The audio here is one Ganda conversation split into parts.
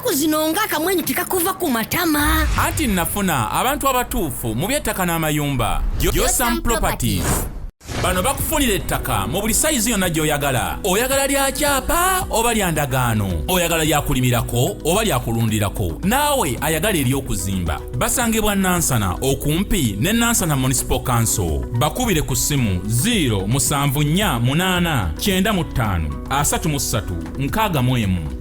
ennaku zino ng'akamwenyu tekakuva ku matama. Anti nafuna abantu abatuufu mu by'ettaka n'amayumba. Yosam Properties. Bano bakufunira ettaka mu buli sayizi yonna gy'oyagala. Oyagala lya kyapa oba lya ndagaano. Oyagala lya kulimirako oba lya kulundirako. Naawe ayagala ery'okuzimba. Basangibwa Nansana okumpi ne Nansana Municipal Council. Bakubire ku ssimu 0748533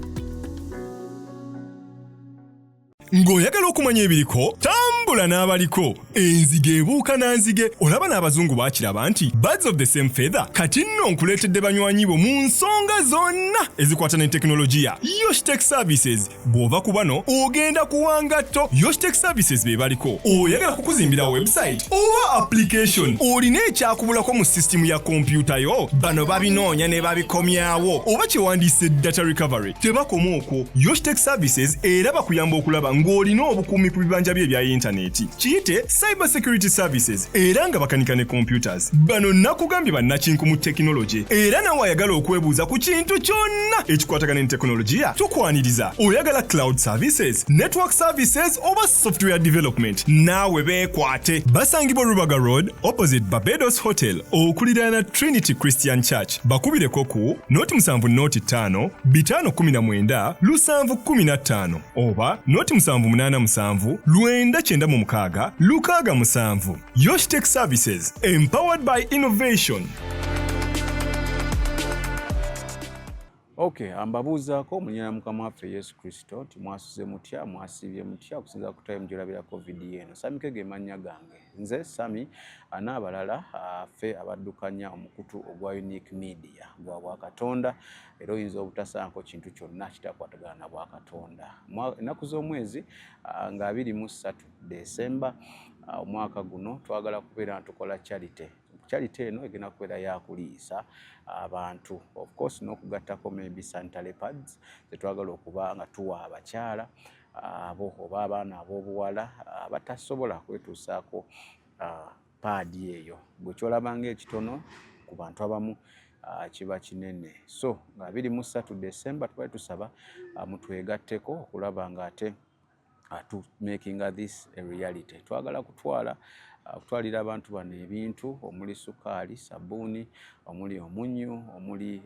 Ng'oyagala okumanya ebiriko tambula n'abaliko. Enzige ebuuka na nzige. Olaba n'abazungu baakiraba nti birds of the same feather. Kati nno nkuleetedde banywanyi bo mu nsonga zonna ezikwata ne tekinologiya. Yoshtech Services bw'ova ku bano ogenda kuwangatto. Yoshtech Services be baliko. Oyagala kukuzimbira website oba application. Olina ekyakubulako mu system ya kompyuta yo. Bano babinoonya ne babikomyawo. Oba kyewandiise data recovery. Tebakoma okwo. Yoshtech Services era bakuyamba okulaba ng'olina obukuumi ku bibanja bye ebya intaneti. Kiyite Cyber Security Services era nga bakanika ne computers. Bano nakugambye bannakinku mu tekinologi. Era nawe ayagala okwebuuza ku kintu kyonna ekikwatagana ne tekinologiya. Tukwaniriza. Oyagala cloud services, network services oba software development. Naawe beekwate. Basangibwa Rubaga Road opposite Barbados Hotel okuliraana Trinity Christian Church. Bakubireko ku noti 7 noti 5 519 715 oba noti 787 996 667. Yoshtech Services, empowered by innovation. Okay, ambabuuzaako munyana mukama waffe Yesu Kristo nti mwasuze mutya mwasibye mutya okusinza ku time gy'olabira COVID eno. Sami Kege mannya gange. Nze Sami n'abalala ffe abaddukanya omukutu ogwa Unique Media gwa Bwakatonda era oyinza obutasaako kintu kyonna kitakwatagana na Bwakatonda. Ennaku z'omwezi nga 23 Desemba omwaka guno twagala kubeera tukola charity. Charity eno egenda kubeera yakuliisa abantu, of course n'okugattako maybe sanitary pads zetwagala okuba nga tuwa abakyala abo oba abaana ab'obuwala batasobola kwetuusaako paadi eyo. Bwe kyolabanga ekitono ku bantu abamu kiba kinene. So nga 23 Desemba twali tusaba mutwegatteko okulaba nga ate to making this a reality. Twagala kutwalira abantu bano ebintu omuli sukaali, sabbuuni, omuli omunyu, omuli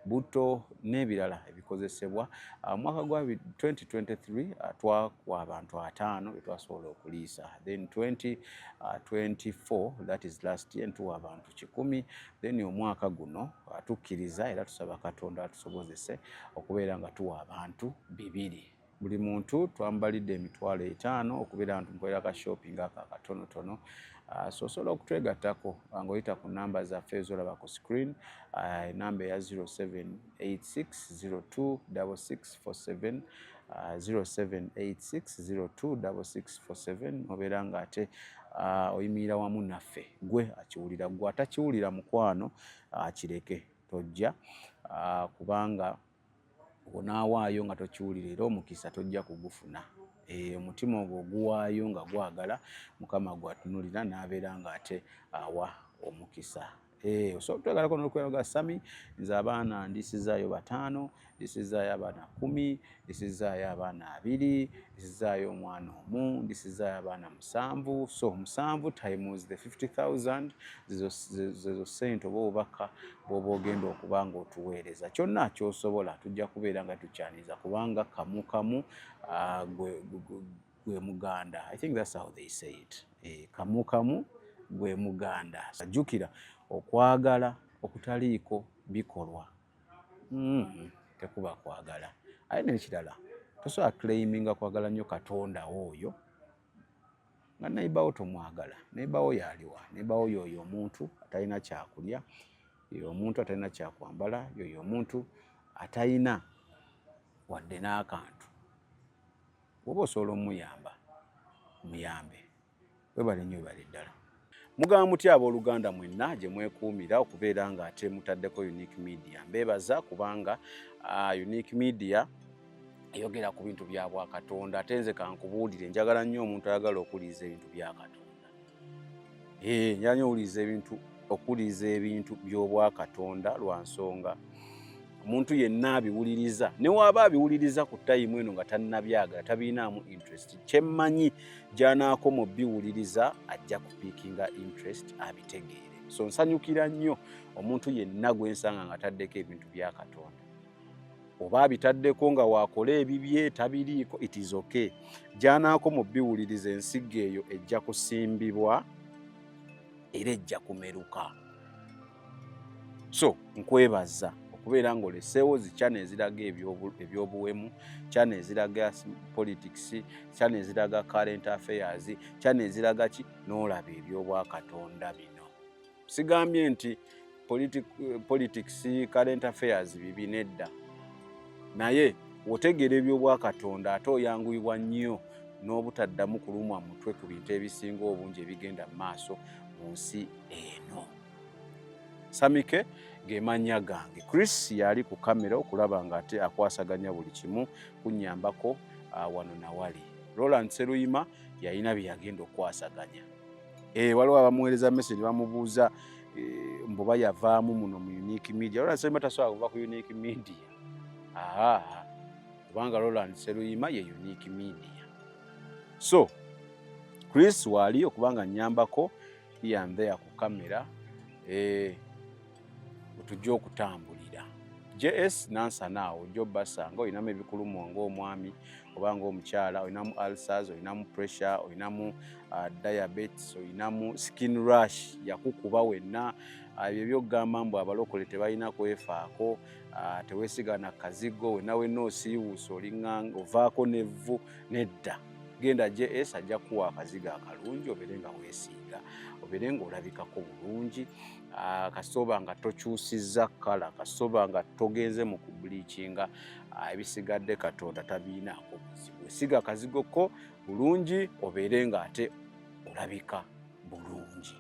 buto n'ebirala ebikozesebwa. Mwaka gwa 2023 twakwa abantu 5 betwasobola okuliisa. Then 2024, that is last year, ntuwa abantu 10. Then omwaka guno tukkiriza era tusaba Katonda atusobozese okubeera nga tuwa abantu 2. Buli muntu twambalidde emitwalo 5 okubeera nti mukolera ka shopping aka katonotono. So osobola okutwegattako ng'oyita ku namba zaffe ezolaba ku screen. Namba eya 0786026647 0786026647 obeera ng'ate oyimirira wamu naffe. Gwe akiwulira, gwe atakiwulira mukwano kireke tojja kubanga onaawaayo nga tokiwulira era omukisa tojja kugufuna. Omutima ogwo oguwaayo nga gwagala Mukama gwatunulira n'abeera ng'ate awa omukisa. So twegalako n'okweraga Sami, nze abaana ndisizaayo 5, ndisizaayo abaana 10, ndisizaayo abaana 2, ndisizaayo omwana 1, ndisizaayo abaana 7. So 7 times the 50,000 zezo sente oba obubaka bw'oba ogenda okuba ng'otuweereza. Kyonna ky'osobola tujja kubeera nga tukyaniza kubanga kamu gwe muganda. I think that's how they say it. Kamu gwe muganda. Jjukira okwagala okutaliiko bikolwa tekuba kwagala. Aye n'ekirala tosobola claiminga kwagala nnyo Katonda oyo nga neighbor tomwagala. Neighbor wo yaliwa? Neighbor wo yoyo omuntu atalina kyakulya, yoyo omuntu atalina kyakwambala, yoyo omuntu atalina wadde n'akantu. Bw'oba osobola omuyamba muyambe. Webale nnyo, webale ddala. Mugamba mutya abooluganda mwenna gye mwekuumira okubeera nga ate mutaddeko Unique Media. Mbeebaza kubanga Unique Media eyogera ku bintu bya Bwakatonda. Ate nze kankubuulire, njagala nnyo omuntu ayagala okuliiza ebintu bya Katonda. Njagala nnyo okuliiza ebintu by'Obwakatonda lwa nsonga omuntu yenna abiwuliriza ne waba abiwuliriza ku time eno nga tannabyagala tabinaamu interest kyemmanyi gyanaako mu biwuliriza ajja kupiikinga interest abitegeere. So nsanyukira nnyo omuntu yenna gwensanga nga taddeko ebintu bya Katonda oba abitaddeko nga wakola ebibye tabiriiko, it is okay. Gyanaako mu biwuliriza ensigo eyo ejja kusimbibwa era ejja kumeruka. So nkwebaza okubeera ng'oleseewo zi channel eziraga ebyobuwemu, channel eziraga politics, channel eziraga current affairs, channel eziraga ki n'olaba ebyobwakatonda bino. Sigambye nti politics, current affairs bibi, nedda. Naye otegera ebyobwakatonda ate oyanguyibwa nnyo n'obutaddamu kulumwa mutwe ku bintu ebisinga obungi ebigenda mu maaso mu nsi eno. Samike gemanya gange. Chris yali ku kamera okulaba nga ate akwasaganya buli kimu kunnyambako wano na wali. Roland Seruyima yalina bye yagenda okwasaganya. Waliwo abamuweereza message bamubuuza mbuba yavaamu muno mu Unique Media. Roland Seruyima tasobola kuva ku Unique Media. Kubanga Roland Seruyima ye Unique Media. So Chris wali okubanga nnyambako yambe ku kamera tujja okutambulira. JS Nansanaawo Job Basanga olinamu ebikulumu ng'omwami oba ng'omukyala, olinamu ulcers, olinamu pressure, olinamu diabetes, olinamu skin rash yakukuba wenna. Ebyo by'okugamba mbu abalokole tebalina kwefaako, teweesigana kazigo, wenna wenna osiiwuusa olinganga ovaako n'evvu, nedda. Genda JS ajja kuwa akazigo akalungi obeere nga weesiiga, obeere ng'olabikako bulungi. Kasoba nga tokyusizza kala, kasoba nga togenze mu kubleachinga, ebisigadde Katonda tabiinaako buzibu. Esiga akazigo ko bulungi obeere nga ate olabika bulungi.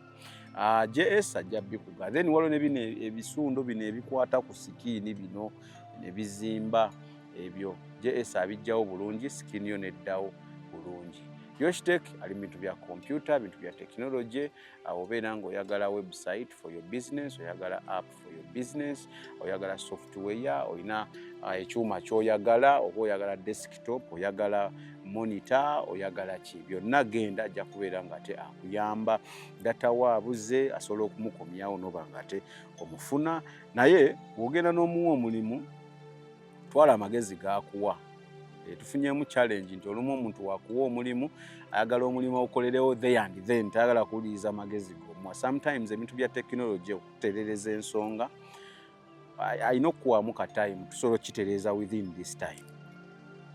JS ajja bikuga. Then waliwo ne bino ebisundo bino ebikwata ku sikiini bino ne bizimba ebyo. JS abijjawo bulungi, sikiini yo neddawo bulungi. Yoshtek ali bintu bya computer, bintu bya technology, obeera ng'oyagala website for your business, oyagala app for your business, oyagala software, olina ekyuma ky'oyagala, oba oyagala desktop, oyagala monitor, oyagala ki, byonna genda ajja kubeera nga ate akuyamba. Data waabuze asobola okumukomyawo n'oba nga ate omufuna. Naye bw'ogenda n'omuwa omulimu, twala amagezi g'akuwa. Tufunyemu challenge nti olumu omuntu wakuwa omulimu ayagala omulimu okolerewo there and then tayagala kuwuliriza magezi g'omuwa. Sometimes ebintu bya technology okuterereza ensonga alina okukuwamu ka time tusobola okitereeza within this time.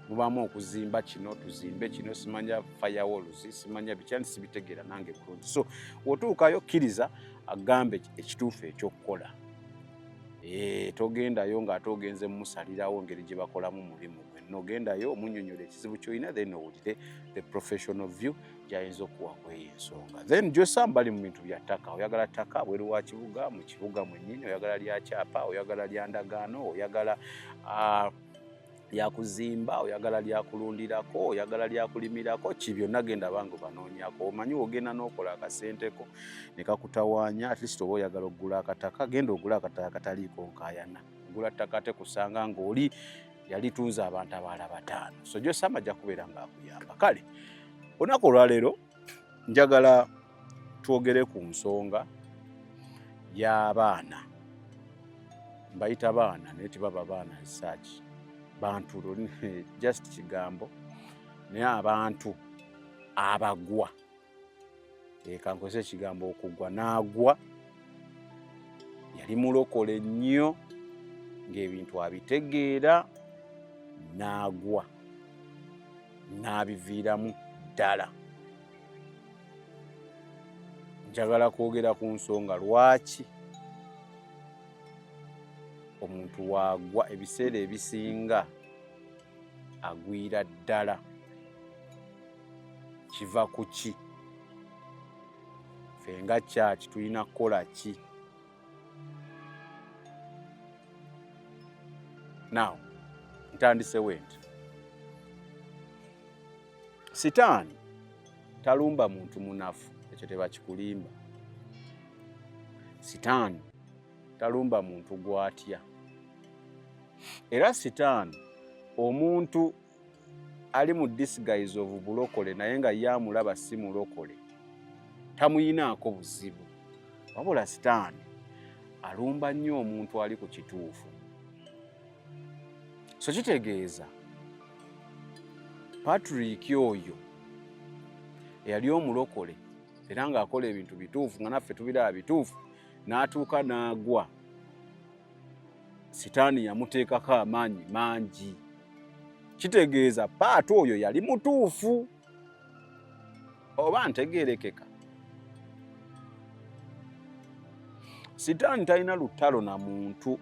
Mubamu okuzimba kino, tuzimbe kino, simanya firewalls, simanya bikyani sibitegeera nange bulungi. So wotuukayo kkiriza agambe ekituufu ekyokukola. Togendayo ng'ate ogenze mumusalirawo ngeri gye bakolamu mulimu gwe. Nogendayo omunnyonnyola ekizibu ky'olina, then owulire the professional view gy'ayinza okuwa kweyo ensonga. Then gy'osamba bali mu bintu bya ttaka. Oyagala ttaka wabweru wa kibuga, mu kibuga mwennyini, oyagala lya kyapa, oyagala lya ndagaano, oyagala lyakuzimba, oyagala lyakulundirako, oyagala lyakulimirako, ki byonna genda bango banoonyako. Omanyi ogenda n'okola akasenteko ne kakutawaanya, at least oba oyagala okugula akataka, genda ogula akataka kataliiko nkaayana. Ogula ttaka ate kusanga ng'oli yalitunza abantu abalala 5. So gy'osamba ajja kubeera ng'akuyamba. Kale olunaku olwaleero njagala twogere ku nsonga y'abaana. Mbayita baana naye tebaba baana research. Bantu just kigambo naye abantu abagwa. Kankozesa ekigambo okugwa. N'agwa yali mulokole nnyo ng'ebintu abitegeera, n'agwa n'abiviiramu ddala. Njagala kwogera ku nsonga lwaki omuntu wagwa ebiseera ebisinga agwira ddala. Kiva ku ki? Ffe nga church tulina kukola ki? Now ntandise wenti. Sitaani talumba muntu munafu, ekyo tebakikulimba. Sitaani talumba muntu gw'atya. Era sitaani omuntu ali mu disguise of bulokole naye nga yamulaba si mulokole tamuyinaako buzibu, wabula sitaani alumba nnyo omuntu ali ku kituufu. So kitegeeza Patrick oyo eyali omulokole era ng'akola ebintu bituufu nga naffe tubiraba bituufu n'atuuka n'agwa, sitaani yamuteekako amaanyi mangi. Kitegeeza Paatu oyo yali mutuufu. Oba ntegeerekeka? Sitaani talina lutalo na muntu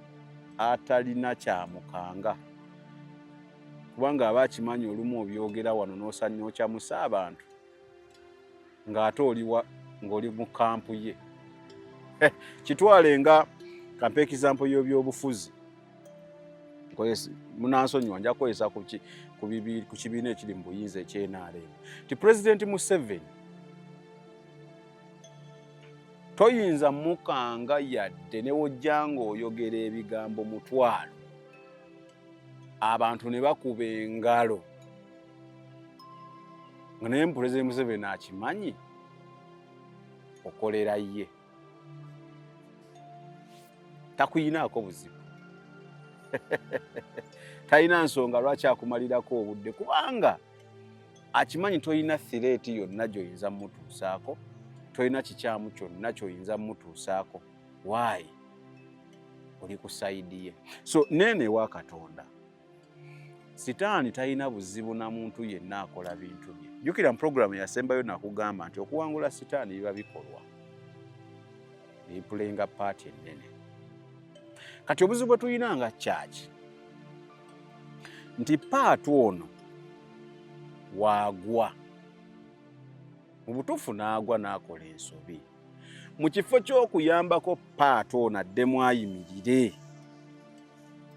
atalina kyamukanga, kubanga aba akimanyi olumu obyogera wano n'okyamusa abantu ng'ate ng'oli mu kampu ye. Kitwale nga kampa ekizampo y'ebyobufuzi. Munansonyiwa nja kukozesa ku kibiina ekiri mu buyinza ekyenaalemu ti Pulezidenti Museveni toyinza mukanga yadde ne wojja ng'oyogera ebigambo mutwalo abantu ne bakuba engalo nga naye Pulezidenti Museveni akimanyi okolera ye, takuyinaako buzibu. Talina nsonga lwaki akumalirako obudde, kubanga akimanyi toyina thireeti yonna gy'oyinza mutuusaako, toyina kikyamu kyonna ky'oyinza mutuusaako. Why? Oli ku sayidi ye. So nene ewa Katonda, sitaani talina buzibu na muntu yenna akola bintu bye. Jjukira mu puroguramu yasembayo nakugamba nti okuwangula sitaani biba bikolwa, bipulenga paati ennene. Kati obuzibu bwe tulina nga kyaki nti Paatu ono waagwa, mu butuufu n'agwa n'akola ensobi. Mu kifo ky'okuyambako Paatu ono addemu ayimirire,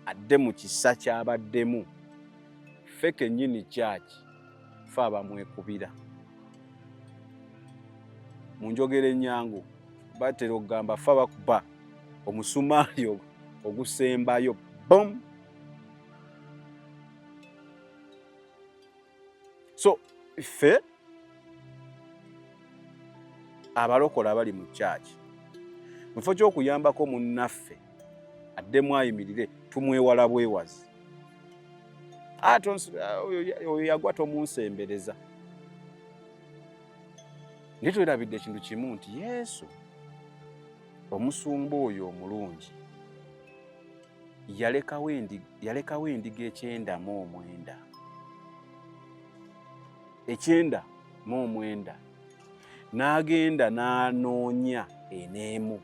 adde mu kisa ky'abaddemu, ffe kennyini kyaki ffe abamwekubira. Mu njogera ennyangu batera okugamba ffe abakuba omusumaali ogusembayo bom. So ffe abalokola abali mu kyaki mu kifo ky'okuyambako munnaffe addemu ayimirire tumwewala bwewazi. Oyo yagwa tomunsembereza. Naye twerabidde ekintu kimu nti Yesu omusumba oyo omulungi yalekawo endiga 9:9. 9:9 n'agenda n'anoonya en'emu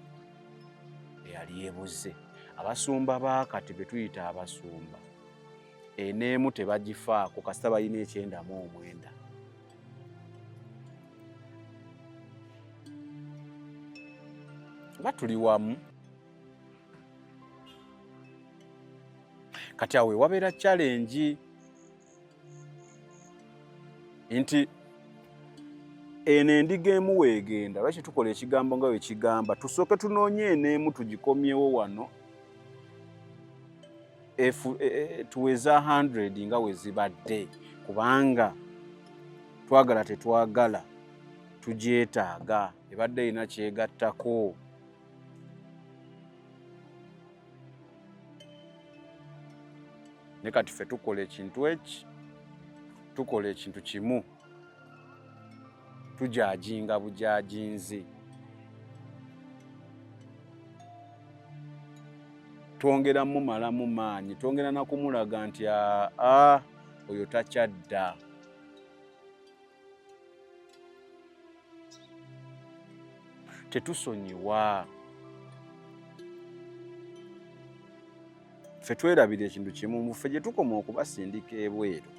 eyali ebuze. Abasumba baakati be tuyita abasumba, en'emu tebagifaako kasita balina 9:9. Nga tuli wamu. Kati awe wabeera challenge nti eno endiga emu weegenda, lwaki tukola ekigambo nga wekigamba, tusooke tunoonye en'emu tugikomyewo wano tuweza 100 nga wezibadde, kubanga twagala tetwagala tugyetaaga, ebadde erina kyegattako. Ne kati ffe tukola ekintu kimu, tujajinga bujajinzi, twongera mumalamu maanyi, twongera nakumulaga nti oyo takyadda. Tetusonyiwa. Ffe twerabira ekintu kimu, muffe gye tukoma okubasindika ebweru,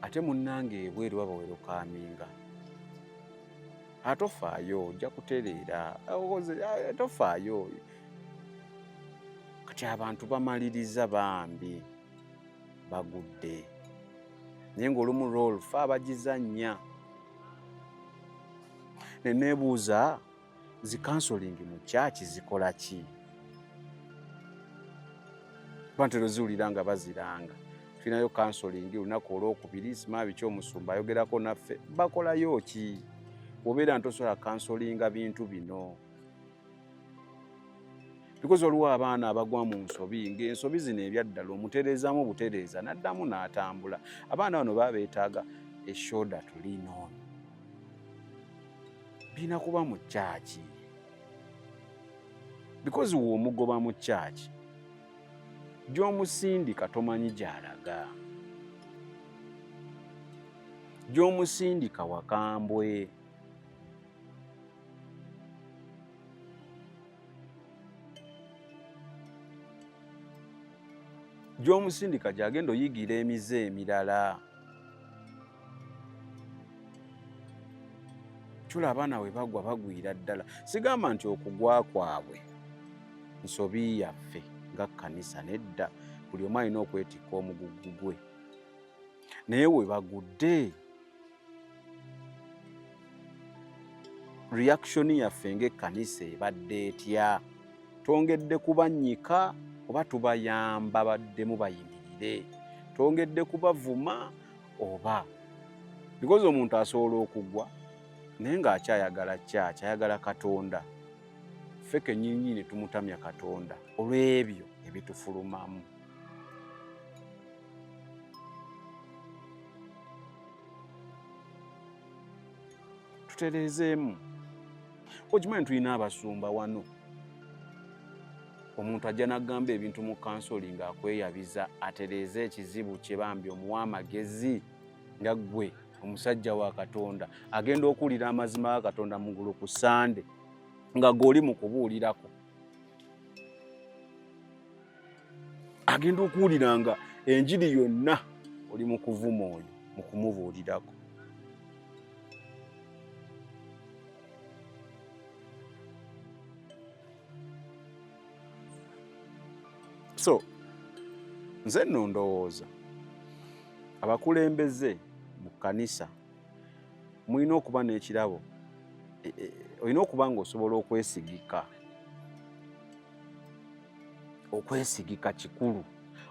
ate munnange ebweru babaweero kaaminga. Atofaayo ojja kutereera, tofaayo. Kati abantu bamaliriza bambi bagudde, naye ng'olumu roll ffe abagizannya. Ne neebuuza zi counseling mu kyaki zikola ki? bantero zuulira nga baziranga. Tulinayo counseling lunaku olwokubiri Simaabi Kyomusumba ayogerako naffe bakolayo ki obeera ntosobola counselinga bintu bino because olwo abaana abagwa mu nsobi ng'ensobi zino ebyaddala omutereezaamu butereeza n'addamu n'atambula. Abaana bano beetaaga eshoda tulino birina kuba mu kyaki because w'omugoba mu kyaki gy'omusindika tomanyi gy'alaga, gy'omusindika wakambwe. Gy'omusindika gy'agenda oyigira emize emirala. Tula abaana we bagwa bagwira ddala. Sigamba nti okugwa kwabwe nsobi yaffe nga kkanisa nedda, buli omu alina okwetikka omugugu gwe. Naye we bagudde reaction yaffe ng'ekkanisa ebadde etya? Twongedde kubannyika oba tubayamba baddemu bayimirire? Twongedde kubavuma oba? Because omuntu asobola okugwa naye ng'akyayagala ayagala Katonda. Ffe kennyini ne tumutamya Katonda olw'ebyo ebitufulumamu. Tutereezeemu. Okimanyi tulina abasumba wano. Omuntu ajja n'agamba ebintu mu counseling akweyabiza atereeze ekizibu kye bambi omuwa amagezi nga ggwe omusajja wa Katonda agenda okuwulira amazima ga Katonda mugulu ku Sande nga goli mu kubuulirako. Agenda okuwulira nga enjiri yonna oli mu kuvuma oyo mu kumubuulirako. So nze nno ndowooza abakulembeze mu kkanisa mulina okuba n'ekirabo. Olina okuba ng'osobola okwesigika. Okwesigika kikulu.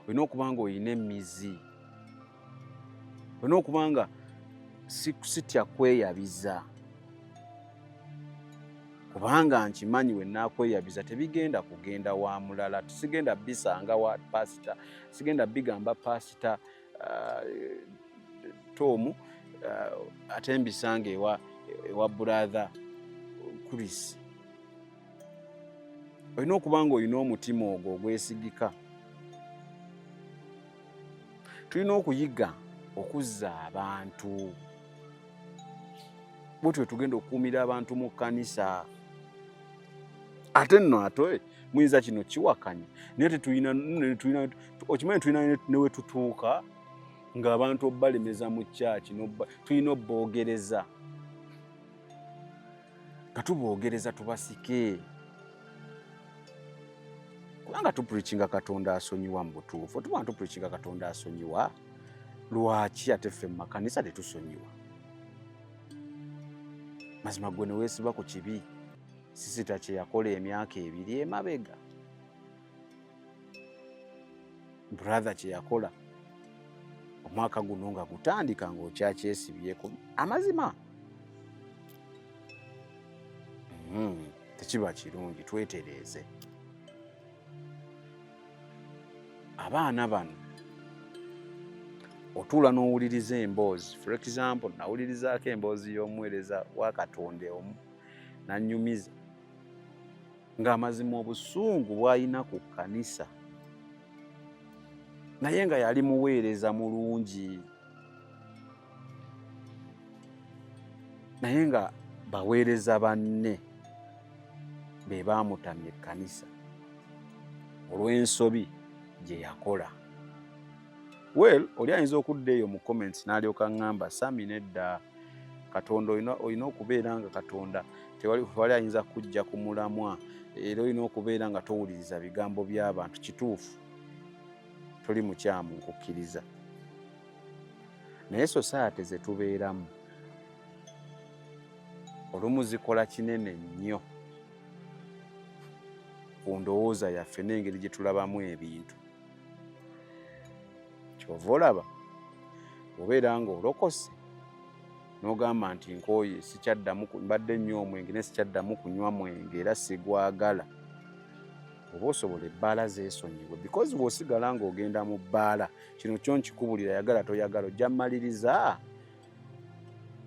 Olina okuba ng'olina emmizi. Olina okuba nga sitya kweyabiza. Kubanga nkimanyi we nnaakweyabiza tebigenda kugenda wa mulala. Tusigenda bisanga wa pasita. Sigenda bigamba pasita Tomu ate mbisanga ewa brother Chris. Olina okuba ng'olina omutima ogwo ogwesigika. Tulina okuyiga okuzza abantu. Bwetyo tugenda okukuumira abantu mu kkanisa. Ate nno ate muyinza kino kiwakanya naye tetulina okimanyi tulina ne we tutuuka ng'abantu obbalemeza mu kyaki tulina obboogereza. Nga tuboogereza tubasike. Kubanga tupulikinga Katonda asonyiwa mu butuufu. Tubanga tupulikinga Katonda asonyiwa. Lwaki ate ffe mu makanisa tetusonyiwa? Mazima gwe ne weesiba ku kibi. Sisita kye yakola emyaka 2 emabega. Brother kye yakola omwaka guno nga gutandika ng'okyakyesibyeko. Amazima tekiba kirungi. Twetereeze. Abaana bano otuula n'owuliriza emboozi. For example, nawulirizaako emboozi y'omuweereza wa Katonda omu n'annyumiza ng'amazima obusungu bw'alina ku kkanisa naye nga yali muweereza mulungi, naye nga baweereza banne be baamutamya ekkanisa olw'ensobi gye yakola. Well, oli ayinza okudda eyo mu comments n'alyoka ngamba Sami nedda Katonda olina okubeera nga Katonda tewali ayinza kujja ku mulamwa era olina okubeera nga towuliriza bigambo by'abantu. Kituufu tuli mukyamu nkukkiriza naye society ze tubeeramu olumu zikola kinene nnyo ku ndowooza yaffe n'engeri gye tulabamu ebintu. kyova olaba obeera nga olokose n'ogamba nti nkooye sikyaddamu mbadde nnyo omwenge ne sikyaddamu kunywa mwenge era sigwagala, oba osobola ebbaala zeesonyiwe because bw'osigala ng'ogenda mu bbaala kino kyo nkikubulira yagala toyagala ojja mmaliriza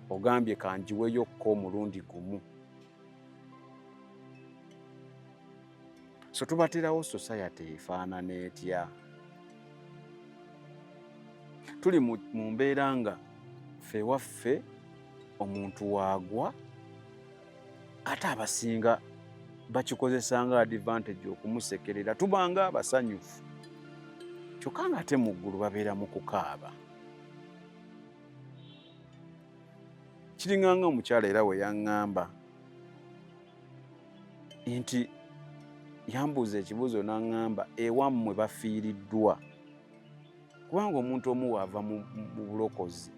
ogambye kanjiweyokko omulundi gumu. So tubaterawo society efaanana etya? Tuli mu mbeera nga ffe waffe omuntu waagwa ate abasinga bakikozesa nga advantage okumusekerera tubanga abasanyufu kyokka nga ate mu ggulu babeera mu kukaaba. Kiringanga omukyala era we yaŋŋamba nti yambuuza ekibuuzo n'aŋŋamba ewammwe bafiiriddwa kubanga omuntu omu waava mu bulokozi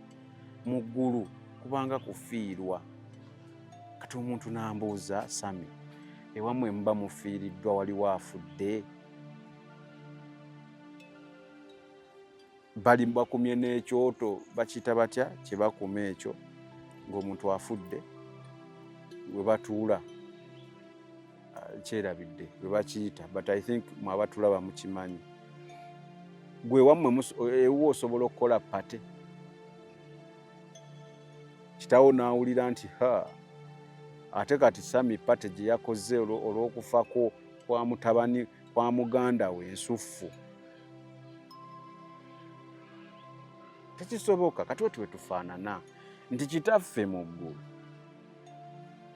mu ggulu kubanga kufiirwa. Kati omuntu n'ambuuza Sami, ewammwe muba mufiiriddwa waliwo afudde? Bali bakumye n'ekyoto bakiyita batya kye bakuma ekyo ng'omuntu afudde we batuula kyerabidde we bakiyita but I think mwabatulaba mukimanyi. Gwe wammwe ewo osobola okukola pate kitawo n'awulira nti ate kati Sami pate gye yakoze olw'okufa kwa mutabani kwa muganda we ensuffu tekisoboka. Kati we tufaanana nti kitaffe mu ggulu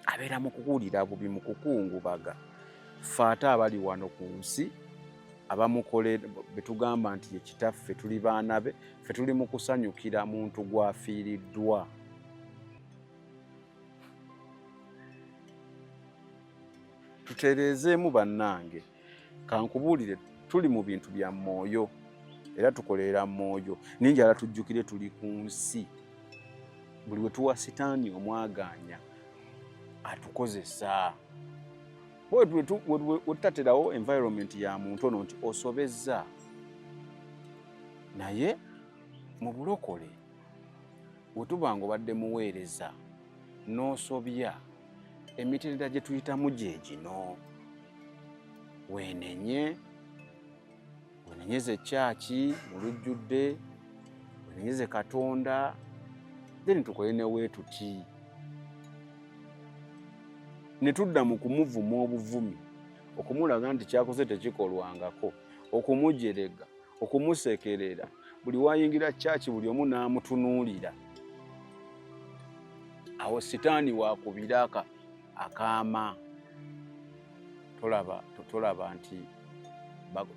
abeera mu kukuwulira bubi mu kukungubaga ffe ate abali wano ku nsi abamukolera betugamba nti ye kitaffe tuli baana be ffe tuli mu kusanyukira muntu gwafiiriddwa. Tutereezeemu bannange kankubuulire tuli mu bintu bya mwoyo era tukolera mwoyo ninjala tujjukire tuli ku nsi buli we tuwa sitaani omwaganya atukozesa wetutaterawo environment ya muntu ono nti osobezza naye mu bulokole wetuba nga obadde muweereza n'osobya emitendera gye tuyitamu gye gino wenenyeze ekyaki mu lujjudde wenenyeze Katonda then tukole ne weetuti ne tudda mu kumuvuma obuvumi okumulaga nti kyakoze tekikolwangako okumujerega okumusekerera buli wayingira kyaki buli omu n'amutunuulira awo sitaani wakubiraka akaama tolaba nti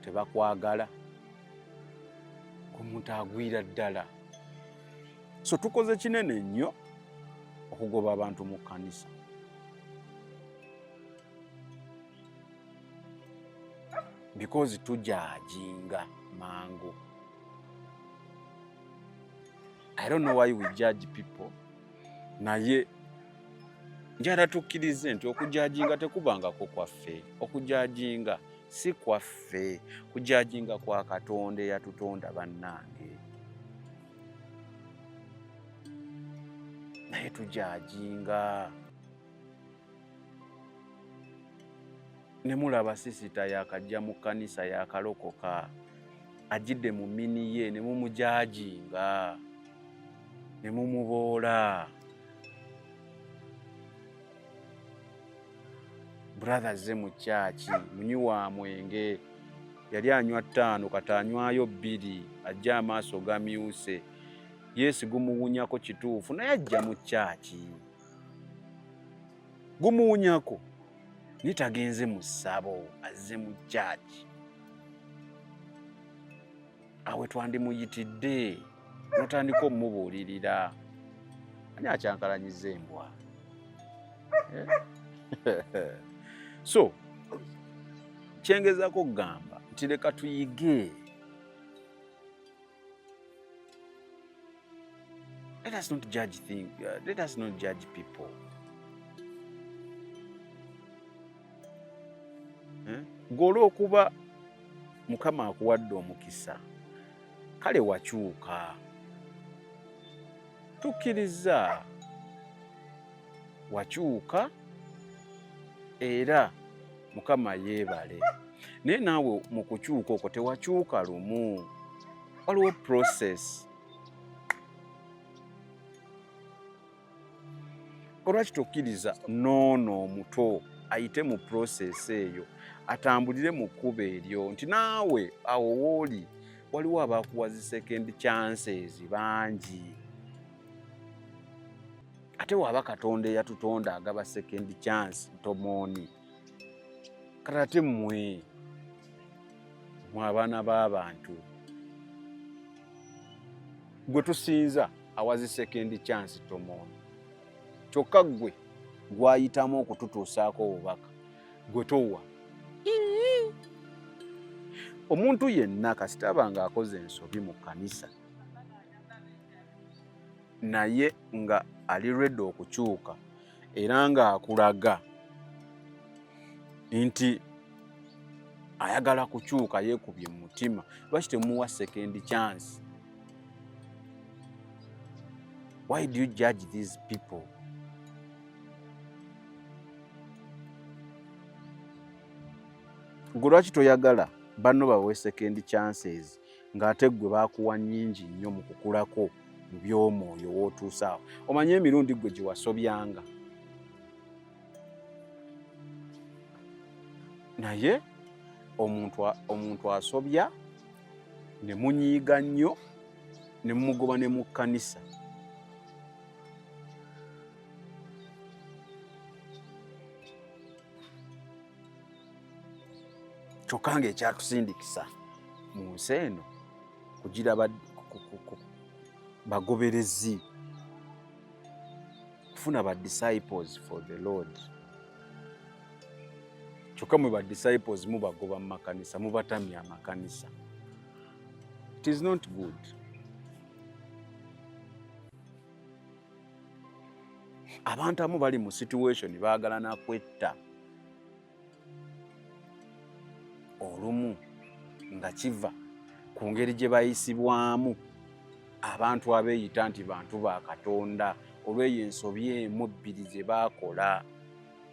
tebakwagala omuntu agwira ddala. So tukoze kinene nnyo okugoba abantu mu kkanisa. Because tujajinga mangu. I don't know why we judge people. Naye njala tukkirize nti okujajinga tekubangako kwaffe. Okujajinga si kwaffe. Kujajinga kwa Katonda eyatutonda bannange. Naye tujajinga. Nemulaba sisita yakajja mu kkanisa yakalokoka ajidde mu mini ye ne mumujajinga ne mumuboola. Brothers ze mu church munyi wa mwenge yali anywa 5 kati anywayo 2 ajja amaaso gamyuse Yesu gumuwunyako kituufu naye ajja mu church gumuwunyako nitagenze mu ssabo azze mu church awe twandimuyitidde notandika omubuulirira ani akyankalanyiza embwa So kyengezako kugamba nti leka tuyige. Let us not judge things. Let us not judge people. Golo okuba Mukama akuwadde omukisa kale wakyuka, tukkiriza wakyuka era Mukama yeebale. Naye naawe mu kukyuka okwo tewakyuka lumu, waliwo process. Olwaki tokkiriza noono omuto ayite mu process eyo, atambulire mu kkubo eryo, nti naawe awo wooli waliwo abakuwazi second chances bangi. Ate waba Katonda eyatutonda agaba second chance ntomooni. Kati ate mmwe abaana b'abantu gwe tusinza awazi second chance tomooni, kyokka gwe gwayitamu okututuusaako obubaka gwe towa. Omuntu yenna kasita abanga akoze ensobi mu kkanisa naye nga ali ready okukyuka era nga akulaga nti ayagala kukyuka yeekubye mu mutima, lwaki temuwa second chance? Why do you judge these people? Gwe lwaki toyagala banno bawe second chances ng'ate gwe baakuwa nnyingi nnyo mu kukulako mu by'omwoyo w'otuusaawo? Omanye emirundi gwe gye wasobyanga, naye omuntu asobya ne munyiiga nnyo ne mumugoba ne mu kkanisa. Kyokka ng'ekyatusindikisa mu nsi eno kugira bagoberezi, kufuna ba disciples for the Lord. Kyokka mwe ba disciples mubagoba mu makanisa, mubatamya amakanisa. It is not good. Abantu amu bali mu situation baagala na kwetta olumu nga kiva ku ngeri gye bayisibwamu abantu abeeyita nti bantu ba Katonda olw'eyo ensobi emu bbiri ze baakola.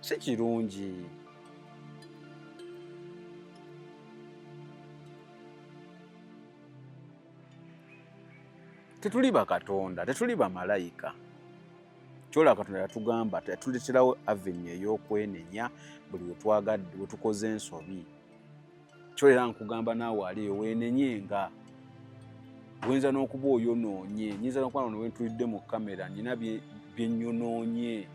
Si kirungi. Tetuli ba Katonda, tetuli ba malayika. Kyola Katonda yatugamba tuleeterawo avenue ey'okwenenya buli we tukoze ensobi. Kyolera nkugamba naawe ali weenenyenga. Wenza n'okuba oyonoonye, nyinza n'okuba ne wentulidde mu kamera nina bye nyonoonye.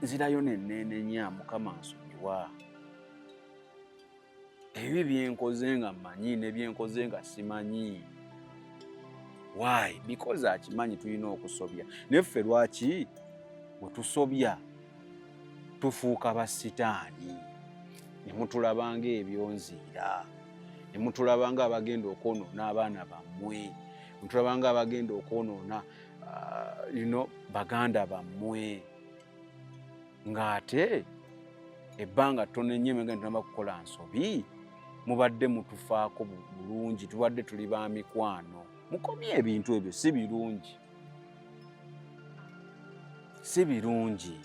Nzirayo ne neenenya, Mukama nsonyiwa. Ebyo byenkoze nga mmanyi ne byenkoze nga simanyi. Why? Because akimanyi tulina okusobya. Naye ffe lwaki bwe tusobya tufuuka basitaani? Ne mutulabanga ebyonziira, ne mutulabanga abagenda okwonoona abaana bammwe, ne mutulabanga abagenda okwonoona baganda bammwe, ng'ate ebbanga ttono ennyo emegenda tunaba kukola nsobi mubadde mutufaako bulungi, tubadde tuli ba mikwano. Mukomye ebintu ebyo, si birungi, si birungi.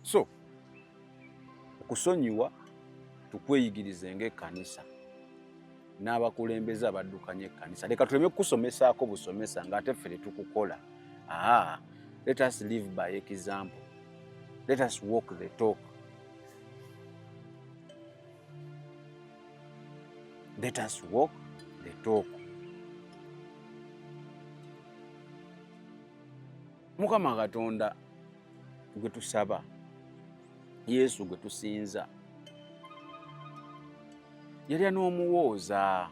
So okusonyiwa tukweyigirize ng'ekkanisa n'abakulembeze abaddukanya ekkanisa. Leka tuleme kukusomesaako busomesa ng'ate ffe tetukukola. Let us live by example. Let us walk the talk. Let us walk the talk. Mukama Katonda gwe tusaba, Yesu gwe tusinza, yali n'omuwooza.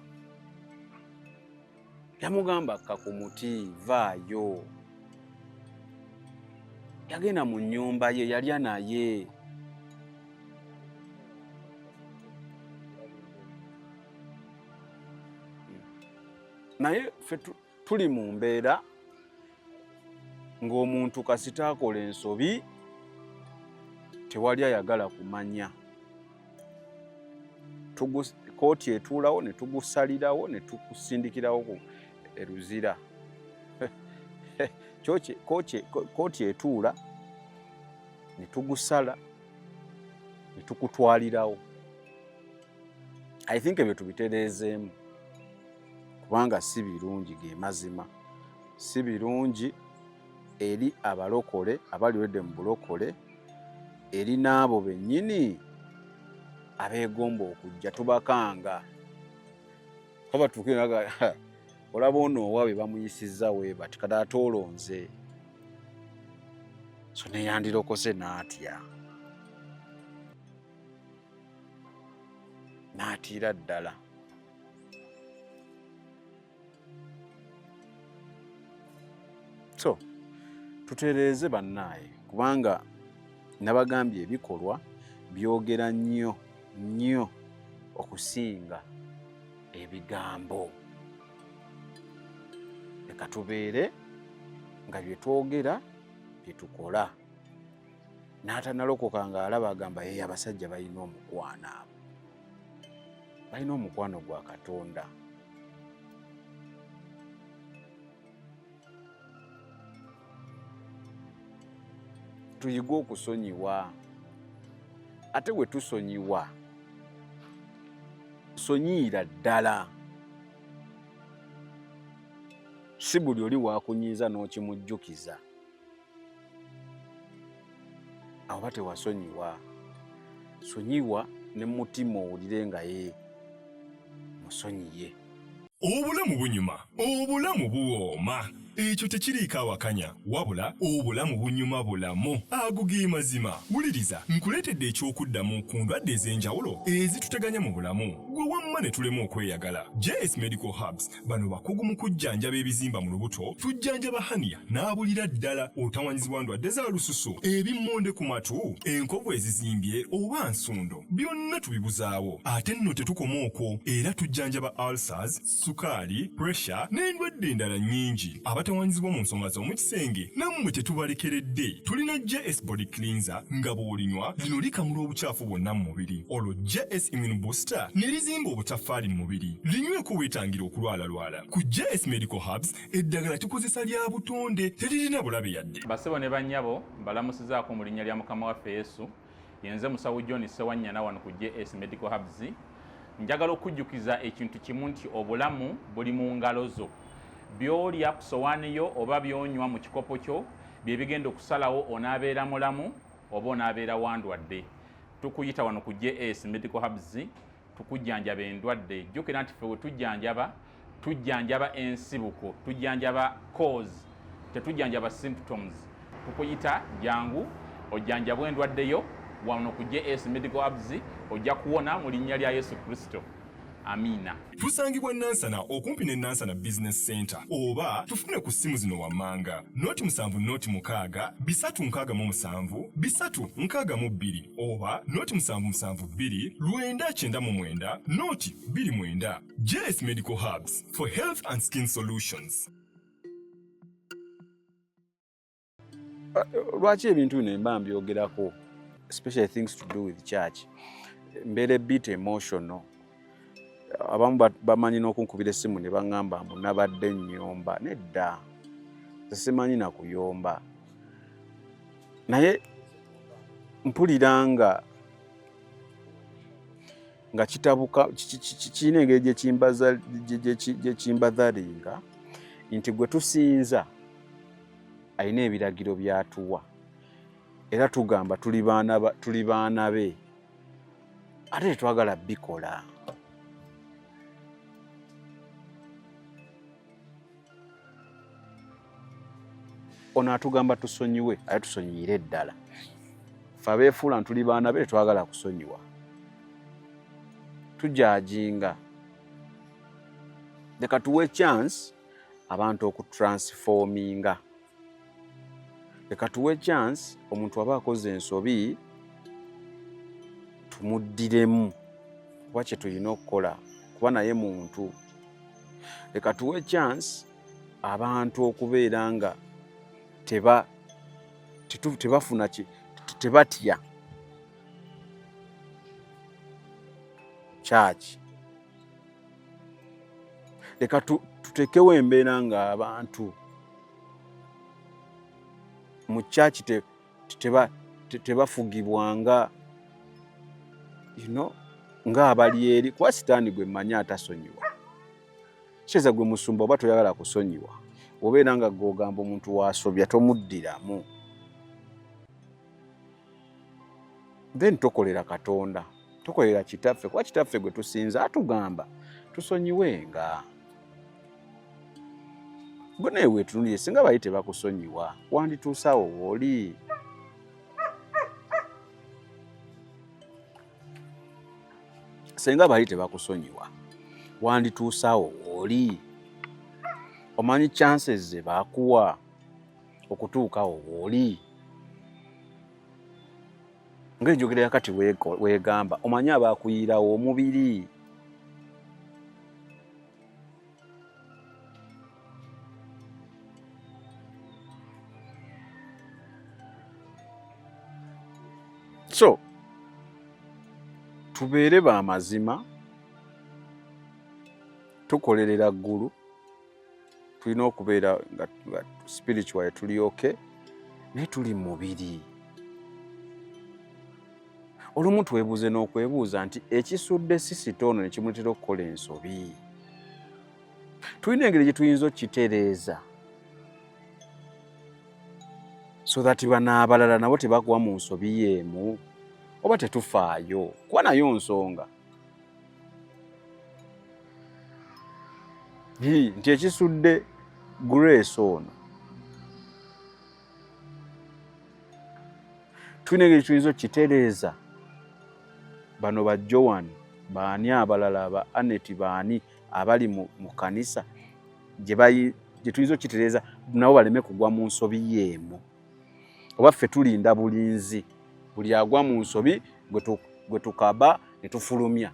Yamugamba akka ku muti, vaayo. Yagenda mu nnyumba ye, yalya naye. Naye ffe tuli mu mbeera ng'omuntu kasita akola ensobi tewali ayagala kumanya. Kooti etuulawo ne tugusalirawo ne tukusindikirawo eruzira. Kooti etuula ne tugusala ne tukutwalirawo. I think ebyo tubitereezeemu kubanga si birungi ge mazima. Si birungi eri abalokole abaliwedde mu bulokole, eri n'abo bennyini abeegomba okujja tubakanga. Oba tukiraga olaba ono owaabwe bamuyisizza we bati kati ate olonze. So ne yandirokose n'atya. N'atiira ddala. So tutereeze bannaaye kubanga nabagambye ebikolwa byogera nnyo okusinga ebigambo. Leka tubeere nga bye twogera bye tukola. N'atanalokoka ng'alaba agamba ye abasajja balina omukwano abo. Balina omukwano gwa Katonda. Tuyige okusonyiwa. Ate bwe tusonyiwa, sonyiira ddala. Si buli oli waakunyiiza n'okimujjukiza. Awo ba tewasonyiwa. Sonyiwa ne mutima owulire nga ye musonyiye. Obulamu bunyuma, obulamu buwooma. Ekyo tekiriiko awakanya, wabula obulamu bunyuma bulamu. Ago ge mazima. Wuliriza, nkuleetedde ekyokuddamu ku ndwadde ez'enjawulo ezituteganya mu bulamu. Gwe wamma ne tulema okweyagala. JS Medical Hubs bano bakugu mu kujjanjaba ebizimba mu lubuto, tujjanjaba hania n'abulira ddala otawanyizibwa ndwadde za lususu, ebimmonde ku matu, enkovu ezizimbye oba nsundo. Byonna tubibuzaawo. Ate nno tetukoma okwo, era tujjanjaba ulcers, sukaali, pressure n'endwadde endala nnyingi. Abatawanyizibwa mu nsonga z'omukisenge nammwe tetubalekeredde. Tulina JS Body Cleanser nga bw'olinywa lino likamula obucaafu bwonna mu mubiri. Olwo JS Immune Booster ne lizimba obutaffaali mu mubiri. Linyweko weetangira okulwalalwala. Ku JS Medical Hubs eddagala tukozesa lya butonde teririna bulabe yadde. Basebo ne bannyabo mbalamusizaako mu linnya lya Mukama waffe Yesu. Yenze Musawo John Sewanyana wano ku JS Medical Hubs. Njagala okujjukiza ekintu kimu nti obulamu buli mu ngalo zo. Byolya ku sowaani yo oba byonywa mu kikopo kyo bye bigenda okusalawo onaabeera mulamu oba onaabeera wandwadde. Tukuyita wano ku JS Medical Hubs tukujjanjaba endwadde. Jjukira nti ffe we tujjanjaba ensibuko, tujjanjaba cause, tetujjanjaba symptoms. Tukuyita jangu ojjanjabwa endwadde yo wano ku JS Medical Hubs ojja kuwona mu linnya lya Yesu Kristo. Amina. Tusangibwa Nansana okumpi ne Nansana Business Center oba tufune ku ssimu zino wammanga noti 7 noti 6 367 362 oba noti 772 999 noti 29. JS Medical Hubs for health and skin solutions. Lwaki ebintu bino mba mbyogerako, especially things to do with church, mbeere bit emotional. Abamu bamanyi n'okunkubira essimu ne baŋŋamba mbu nabadde nnyomba. Nedda, simanyi na kuyomba. Naye mpulira nga kitabuka kirina engeri gye kimbazaalinga nti gwe tusinza alina ebiragiro by'atuwa era tugamba tuli baana be ate tetwagala bikola. Ono atugamba tusonyiwe ate tusonyiire ddala. Ffe abeefuula tuli baana be twagala kusonyiwa. Tujajinga. Leka tuwe chance abantu okutransforminga. Leka tuwe chance omuntu aba akoze ensobi tumuddiremu kuba kye tulina okukola kuba naye muntu. Leka tuwe chance abantu okubeera nga tebafuna tebatya church. Leka tutekewo embeera nga abantu mu church tebafugibwanga nga abali eri kuba sitaani gwe mmanyi atasonyiwa. Kitegeeza gwe musumba oba toyagala kusonyiwa obeera nga gw'ogamba omuntu waasobya tomuddiramu. Then tokolera Katonda, tokolera kitaffe kuba kitaffe gwe tusinza atugamba tusonyiwenga. Gwe naye weetunuulire singa bali tebakusonyiwa wandituusawo w'oli. Singa bali tebakusonyiwa wandituusawo w'oli. Omanyi chances ze baakuwa okutuukawo w'oli. Ng'enjogera kati weegamba omanyi abaakuyirawo omubiri. So tubeere ba mazima, tukolerera ggulu, tulina okubeera nga spiritual tulyoke naye tuli mubiri. Olumu twebuuze n'okwebuuza nti ekisudde sisitoono ne kimuletera okukola ensobi. Tulina engeri gye tuyinza okukitereeza so that bano abalala nabo tebakuwa mu nsobi y'emu oba tetufaayo kuba nayo nsonga. Nti ekisudde Grace ono tulina engeri tuyinza okukitereeza. Bano ba Joan baani abalala ba Annette baani abali mu kanisa gye tuyinza okukitereeza nabo baleme kugwa mu nsobi y'emu. Oba ffe tulinda bulinzi buli agwa mu nsobi gwe tukaba ne tufulumya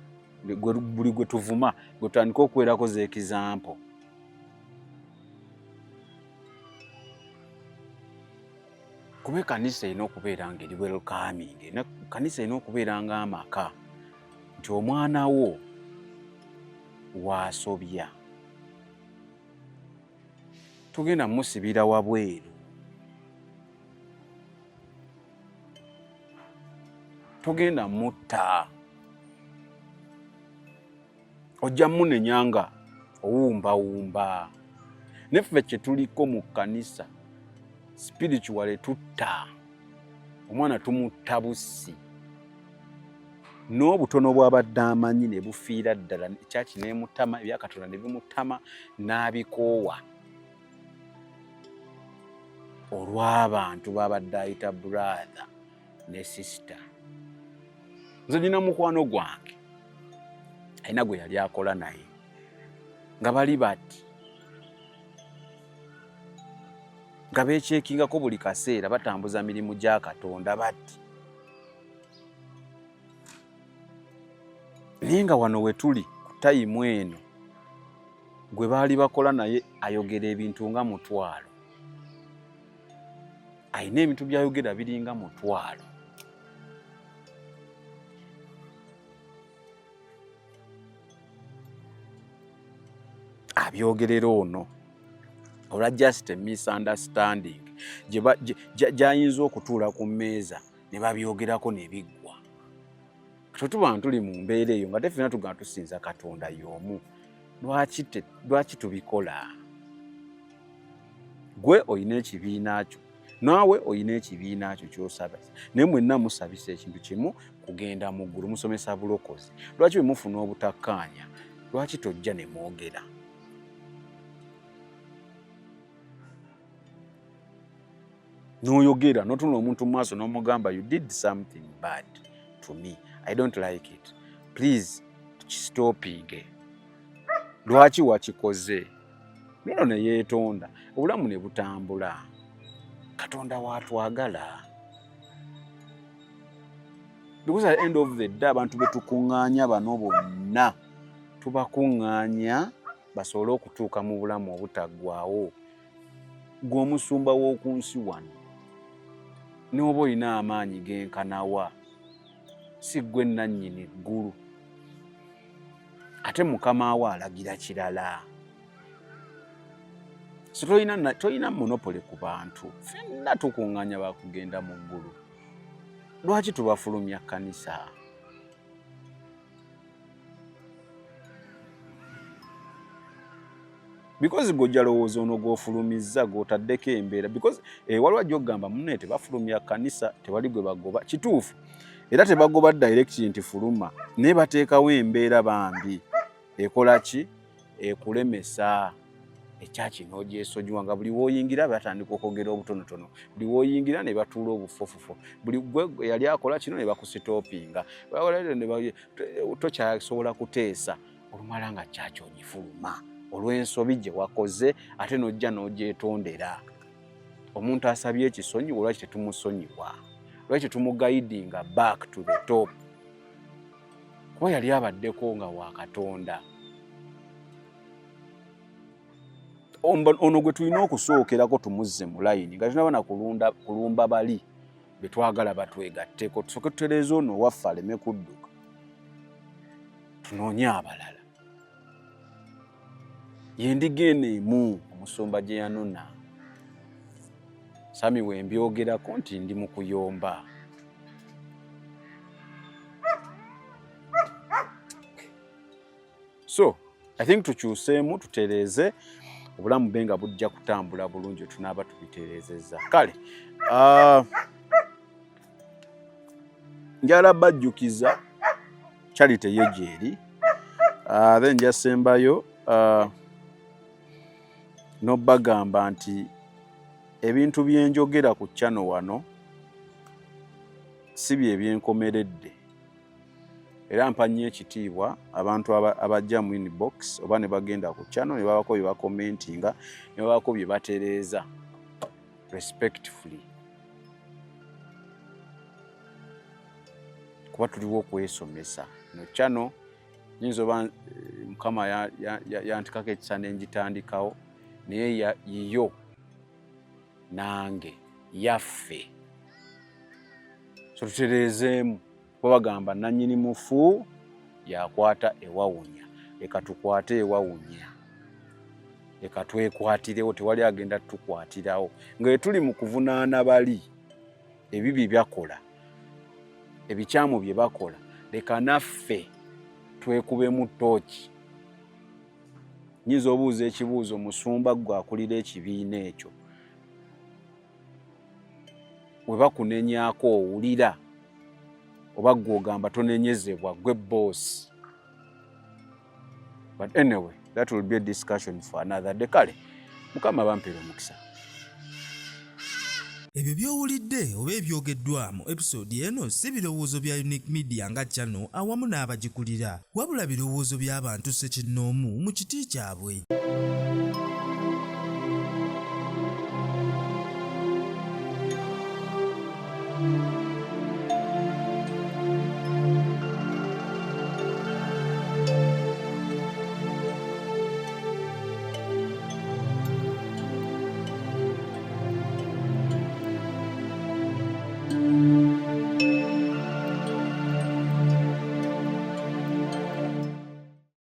buli gwe tuvuma gwe tutandika okuweerako z'ekizampo. Kuba ekkanisa erina okubeera nga eri welcoming, ekkanisa erina okubeera nga amaka nti omwana wo waasobya tugenda musibira wabweru, togenda mutta, ojja munenyanga owumbawumba. Neffe kye tuliko mu kkanisa spiritual tutta omwana tumutta bussi n'obutono bw'abadde amanyi ne bufiira ddala ekyaki n'emutama ebyakatonda ne bimutama n'abikoowa olw'abantu babadde ayita brother ne sister. Nze nina mukwano gwange alina gwe yali akola naye nga bali bati nga beekyekingako buli kaseera batambuza mirimu gya Katonda bati. Naye nga wano we tuli ku tayimu eno gwe baali bakola naye ayogera ebintu nga mutwalo, ayina ebintu by'ayogera biringa mutwalo. Abyogerera ono olwa just a misunderstanding gy'ayinza okutuula ku mmeeza ne babyogerako ne biggwa. Tuba tuli mu mbeera eyo nga tefena tugenda tusinza Katonda y'omu. Lwaki tubikola? Gwe oyina ekibiina kyo, naawe oyina ekibiina kyo ky'osaba, naye mwenna musabisa ekintu kimu, kugenda mu ggulu, musomesa bulokozi. Lwaki bwe mufuna obutakkaanya, lwaki tojja ne mwogera? N'oyogera n'otunula omuntu mu maaso n'omugamba you did something bad to me, I don't like it, please tukistopinge. Lwaki wakikoze? Bino ne yeetonda, obulamu ne butambula. Katonda waatwagala. Because at the end of the day abantu betukuŋŋaanya bano bonna tubakuŋŋaanya basobole okutuuka mu bulamu obutaggwaawo. Gw'omusumba w'oku nsi wano n'oba olina amaanyi genkanawa, si ggwe nannyini ggulu. ate mukama we alagira kirala. So toyina monopoly ku bantu. Ffenna tukuŋŋaanya bakugenda mu ggulu. Lwaki tubafulumya kkanisa? Because gojja lowooza ono gw'ofulumizza gw'otaddeko embeera. Because waliwo ajja okugamba munne tebafulumya kkanisa, tewali gwe bagoba. Kituufu. Era tebagoba direct nti fuluma. Naye bateekawo embeera bambi. Ekola ki? Ekulemesa. Ekyaki n'ogyesojuwa nga buli w'oyingira batandika okwogera obutonotono. Buli w'oyingira ne batuula obufofofo. Buli gwe yali akola kino ne bakusitoopinga. Tokyasobola kuteesa olumala nga kyaki ogifuluma olw'ensobi gye wakoze ate n'ojja n'ogyetondera. Omuntu asabye ekisonyiwo lwaki tetumusonyiwa? Lwaki tumugayidinga back to the top? Kuba yali abaddeko nga wa Katonda. Ono gwe tulina okusookerako tumuzze mu layini nga tunaba na kulumba bali be twagala batwegatteko, tusooke tutereeze ono waffe aleme kudduka, tunoonye abalala. Ye ndiga eno emu omusumba gye yanona. Sami we mbyogerako nti ndi mu kuyomba. So I think tukyuseemu tutereeze obulamu benga bujja kutambula bulungi tunaaba tubitereezezza. Kale njala bajjukiza Charity Yejeri then njasembayo n'obagamba nti ebintu byenjogera ku channel wano si bye byenkomeredde. Era mpanye ekitiibwa abantu abajja mu inbox oba ne bagenda ku channel ne babako bye bakomentinga ne babako bye batereeza respectfully. Kuba tuliwo okwesomesa. No channel nyinza oba Mukama yantikako ekisa ne njitandikawo naye yiyo nange yaffe. So tutereezeemu. Bagamba nannyini mufu yakwata ewawunya. Leka tukwate ewawunya. Leka twekwatirewo, tewali agenda tukwatirawo. Nga tuli mu kuvunaana bali ebibi byakola, ebikyamu bye bakola, leka naffe twekubemu ttooki. Nnyinza obuuza ekibuuzo musumba gwe akulira ekibiina ekyo. We bakunenyaako owulira oba gw'ogamba tonenyezebwa gwe boss. But anyway, that will be a discussion for another day. Kale Mukama bampere omukisa. Ebyo by'owulidde oba ebyogeddwamu episode eno si birowoozo bya Unique Media nga channel awamu n'abagikulira, wabula birowoozo by'abantu ssekinnoomu mu kiti kyabwe.